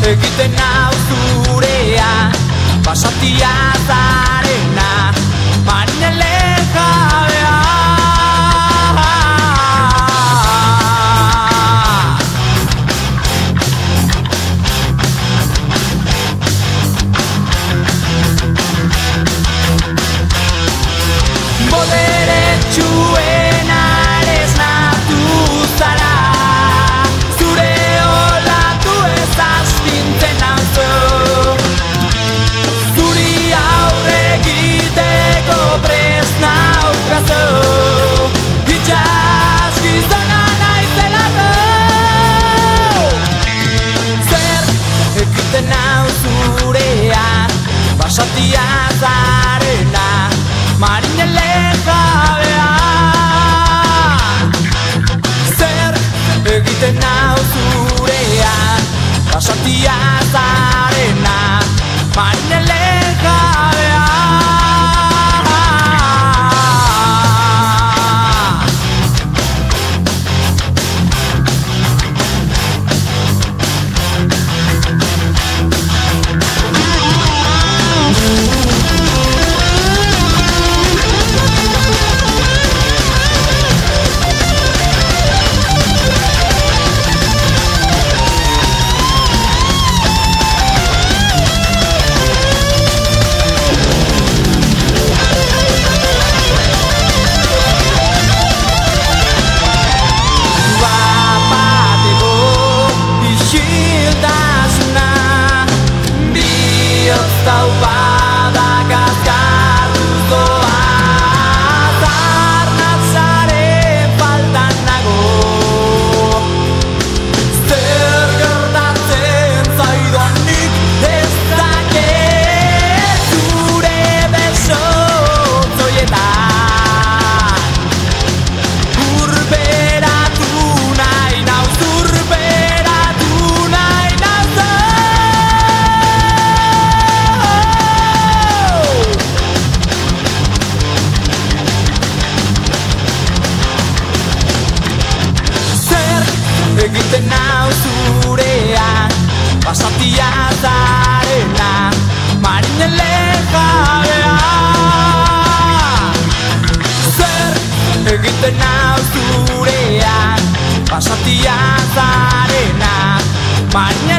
egiten nau zurea, basatia zarena, marinele jabea. Boderetsuena esnatu zara, zure olatu ez astintzen nauzu, zuri aurre egiteko prest naukazu, itxas gizona naizelako. Zer egiten nau zurean, basatia zarena, marinele jabea. Zer egiten nau zurean, basatia zarena, marinele jabea. Taupada gazkartu doa, zarnatzaren faltan nago. Zer gertatzen zaidan nik ez dakit, zure besotzoietan urberatu nahi nau, urberatu nahi nauzu. Egiten nau zurean, basatia zarena, marinele jabea. Zer egiten nau zurean, basatia zarena, marinele